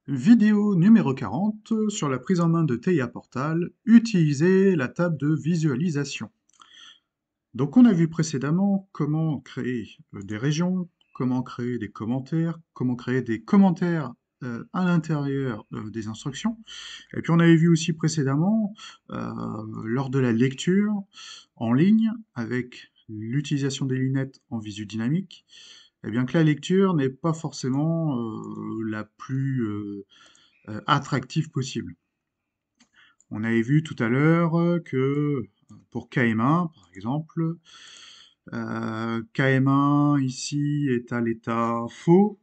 Vidéo numéro 40 sur la prise en main de TIA Portal, utiliser la table de visualisation. Donc on a vu précédemment comment créer des régions, comment créer des commentaires, comment créer des commentaires à l'intérieur des instructions. Et puis on avait vu aussi précédemment, lors de la lecture en ligne, avec l'utilisation des lunettes en visu dynamique, eh bien que la lecture n'est pas forcément la plus attractive possible. On avait vu tout à l'heure que pour KM1, par exemple, KM1 ici est à l'état faux.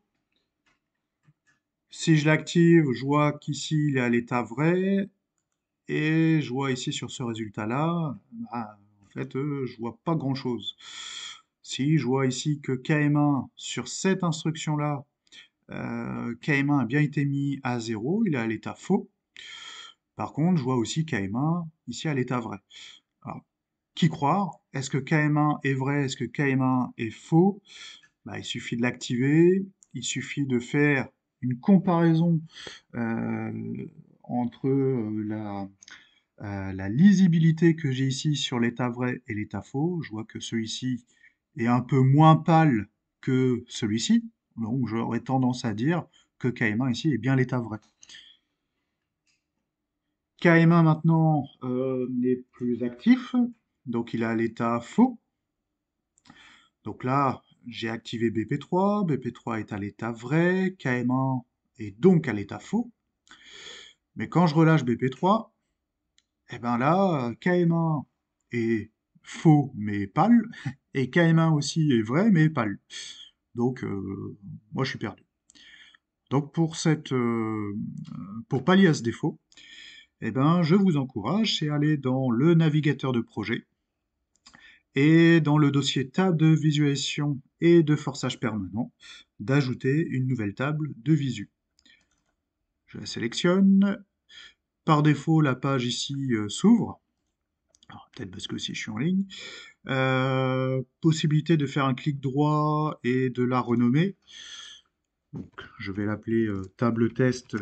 Si je l'active, je vois qu'ici il est à l'état vrai, et je vois ici sur ce résultat-là, bah, en fait, je vois pas grand-chose. Si je vois ici que KM1, sur cette instruction-là, KM1 a bien été mis à 0, il est à l'état faux. Par contre, je vois aussi KM1 ici à l'état vrai. Alors, qui croire? Est-ce que KM1 est vrai? Est-ce que KM1 est faux? Bah, il suffit de l'activer, il suffit de faire une comparaison euh, entre la lisibilité que j'ai ici sur l'état vrai et l'état faux. Je vois que celui-ci est un peu moins pâle que celui-ci, donc j'aurais tendance à dire que KM1 ici est bien l'état vrai. KM1 maintenant n'est plus actif, donc il est à l'état faux. Donc là, j'ai activé BP3, BP3 est à l'état vrai, KM1 est donc à l'état faux. Mais quand je relâche BP3, eh ben là, KM1 est faux mais pâle, et KM1 aussi est vrai mais pâle. Donc moi je suis perdu. Donc pour pallier à ce défaut, eh ben, je vous encourage, c'est aller dans le navigateur de projet, et dans le dossier table de visualisation et de forçage permanent, d'ajouter une nouvelle table de visu. Je la sélectionne. Par défaut, la page ici s'ouvre. Peut-être parce que si je suis en ligne. Possibilité de faire un clic droit et de la renommer. Donc, je vais l'appeler table test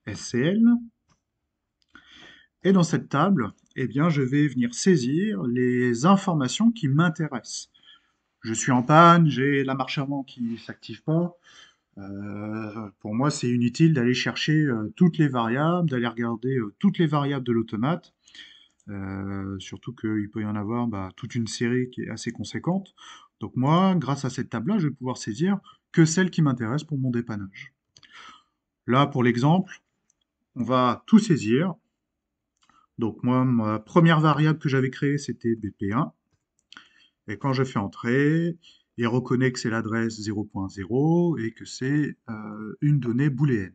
SCL. Et dans cette table, eh bien, je vais venir saisir les informations qui m'intéressent. Je suis en panne, j'ai la marche avant qui ne s'active pas. Pour moi, c'est inutile d'aller chercher toutes les variables, d'aller regarder toutes les variables de l'automate, surtout qu'il peut y en avoir toute une série qui est assez conséquente. Donc moi, grâce à cette table-là, je vais pouvoir saisir que celles qui m'intéressent pour mon dépannage. Là, pour l'exemple, on va tout saisir. Donc moi, ma première variable que j'avais créée, c'était BP1. Et quand je fais entrer, il reconnaît que c'est l'adresse 0.0 et que c'est une donnée booléenne.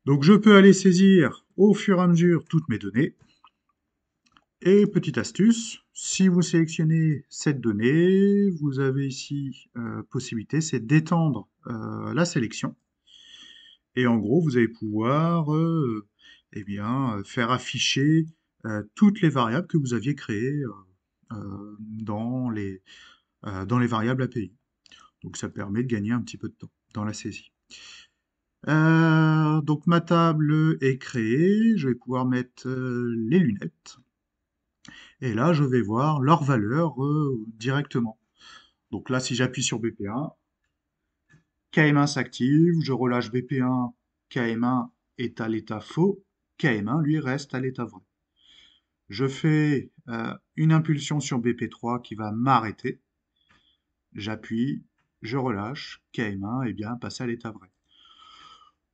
Donc je peux aller saisir au fur et à mesure toutes mes données. Et petite astuce, si vous sélectionnez cette donnée, vous avez ici possibilité, c'est d'étendre la sélection. Et en gros, vous allez pouvoir eh bien, faire afficher toutes les variables que vous aviez créées dans les variables API. Donc ça permet de gagner un petit peu de temps dans la saisie. Donc ma table est créée, je vais pouvoir mettre les lunettes. Et là, je vais voir leur valeur directement. Donc là, si j'appuie sur BP1, KM1 s'active, je relâche BP1, KM1 est à l'état faux, KM1 lui reste à l'état vrai. Je fais une impulsion sur BP3 qui va m'arrêter. J'appuie, je relâche, KM1 est bien passé à l'état vrai.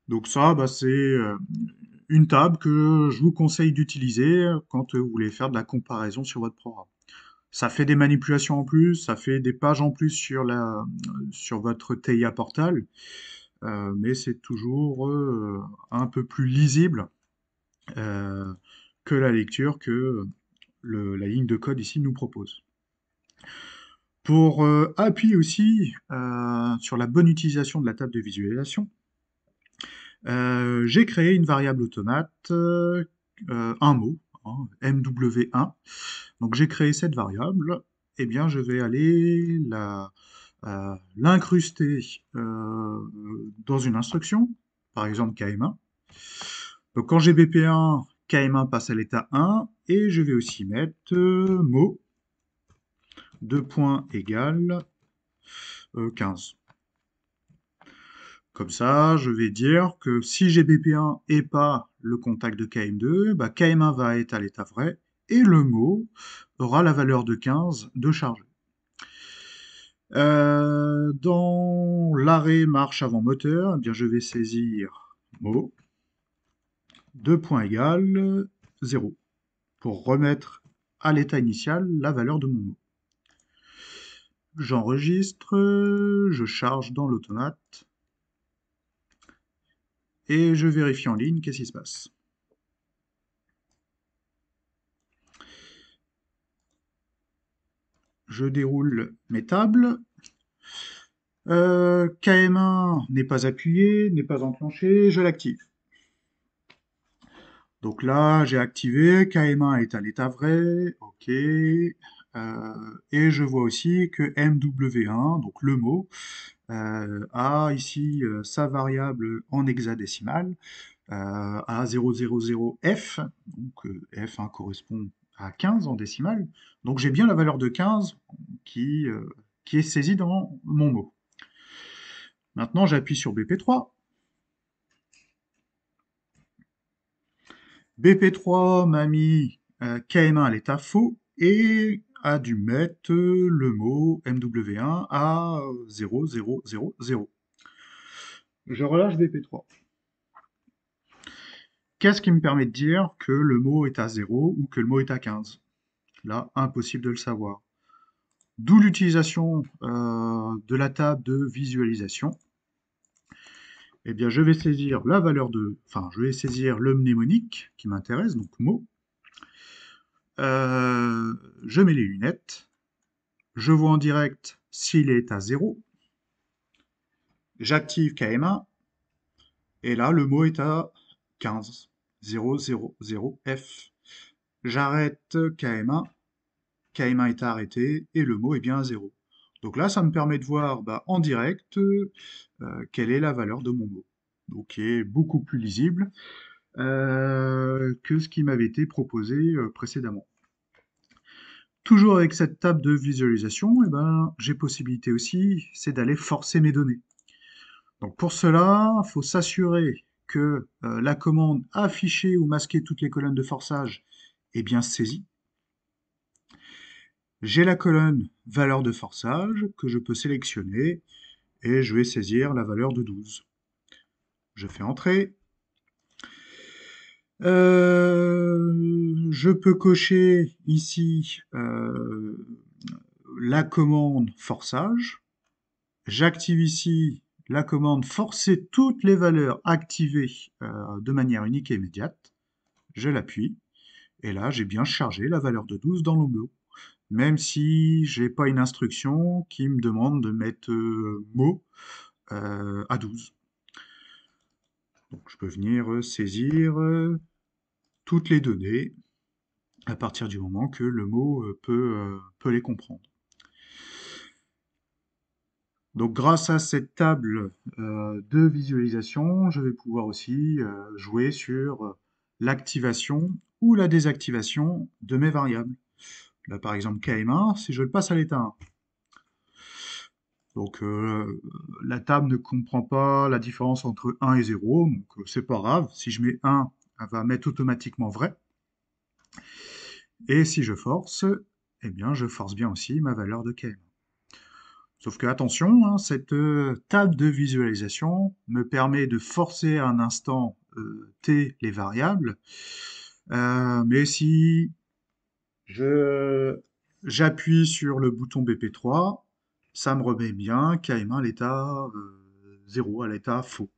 Donc ça, c'est une table que je vous conseille d'utiliser quand vous voulez faire de la comparaison sur votre programme. Ça fait des manipulations en plus, ça fait des pages en plus sur votre TIA Portal, mais c'est toujours un peu plus lisible euh, que la lecture que la ligne de code ici nous propose. Pour appuyer aussi sur la bonne utilisation de la table de visualisation, j'ai créé une variable automate, un mot, hein, MW1. Donc j'ai créé cette variable, et bien je vais aller l'incruster dans une instruction. par exemple KM1. Donc quand j'ai BP1, KM1 passe à l'état 1, et je vais aussi mettre mot, 2 points égale 15. Comme ça, je vais dire que si j'ai BP1 et pas le contact de KM2, bah KM1 va être à l'état vrai, et le mot aura la valeur de 15 de charge. Dans l'arrêt marche avant moteur, eh bien je vais saisir mot, 2 points égale 0, pour remettre à l'état initial la valeur de mon mot. J'enregistre, je charge dans l'automate, et je vérifie en ligne qu'est-ce qui se passe. Je déroule mes tables. KM1 n'est pas appuyé, n'est pas enclenché, je l'active. Donc là, j'ai activé, KM1 est à l'état vrai, ok. Et je vois aussi que MW1, donc le mot, a ici sa variable en hexadécimal à 000F, donc F1 correspond à 15 en décimale. Donc j'ai bien la valeur de 15 qui, euh, qui est saisie dans mon mot. Maintenant, j'appuie sur BP3. BP3 m'a mis KM1 à l'état faux et a dû mettre le mot MW1 à 0000. Je relâche BP3. Qu'est-ce qui me permet de dire que le mot est à 0 ou que le mot est à 15? Là, impossible de le savoir. D'où l'utilisation de la table de visualisation. Eh bien, je vais saisir la valeur de... Enfin, je vais saisir le mnémonique qui m'intéresse, donc mot. Je mets les lunettes. Je vois en direct s'il est à 0. J'active KM1. Et là, le mot est à 15. 000F. J'arrête KM1. KM1 est arrêté et le mot est bien à 0. Donc là, ça me permet de voir en direct quelle est la valeur de mon mot. Donc qui est beaucoup plus lisible que ce qui m'avait été proposé précédemment. Toujours avec cette table de visualisation, j'ai possibilité aussi, c'est d'aller forcer mes données. Donc pour cela, il faut s'assurer que la commande afficher ou masquer toutes les colonnes de forçage est bien saisie. J'ai la colonne valeur de forçage que je peux sélectionner et je vais saisir la valeur de 12. Je fais entrer. Je peux cocher ici la commande forçage. J'active ici la commande forcer toutes les valeurs activées de manière unique et immédiate. Je l'appuie. Et là, j'ai bien chargé la valeur de 12 dans le mot. Même si j'ai pas une instruction qui me demande de mettre mot à 12. Donc je peux venir saisir toutes les données à partir du moment que le mot peut les comprendre. Donc grâce à cette table de visualisation, je vais pouvoir aussi jouer sur l'activation ou la désactivation de mes variables. Là par exemple KM1, si je le passe à l'état 1. Donc la table ne comprend pas la différence entre 1 et 0, donc c'est pas grave. Si je mets 1, elle va mettre automatiquement vrai. Et si je force, eh bien je force bien aussi ma valeur de KM. Sauf que attention, hein, cette table de visualisation me permet de forcer à un instant t les variables, mais si j'appuie sur le bouton BP3, ça me remet bien KM1 à l'état 0, à l'état faux.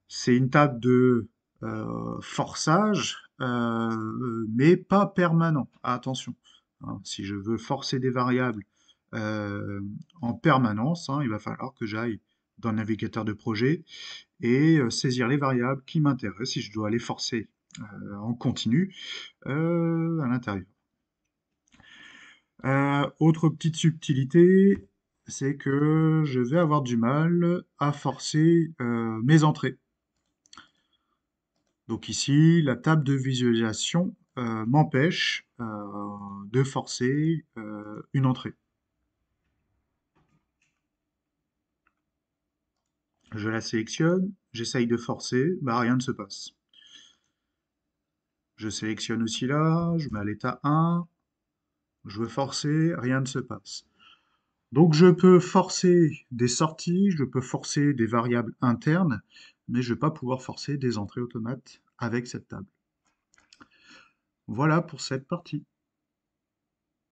C'est une table de forçage, mais pas permanent. Attention, hein, si je veux forcer des variables en permanence, hein, il va falloir que j'aille dans le navigateur de projet et saisir les variables qui m'intéressent si je dois les forcer en continu à l'intérieur. Autre petite subtilité, c'est que je vais avoir du mal à forcer mes entrées. Donc ici, la table de visualisation m'empêche de forcer une entrée. Je la sélectionne, j'essaye de forcer, bah rien ne se passe. Je sélectionne aussi là, je mets à l'état 1, je veux forcer, rien ne se passe. Donc je peux forcer des sorties, je peux forcer des variables internes, mais je ne vais pas pouvoir forcer des entrées automates avec cette table. Voilà pour cette partie.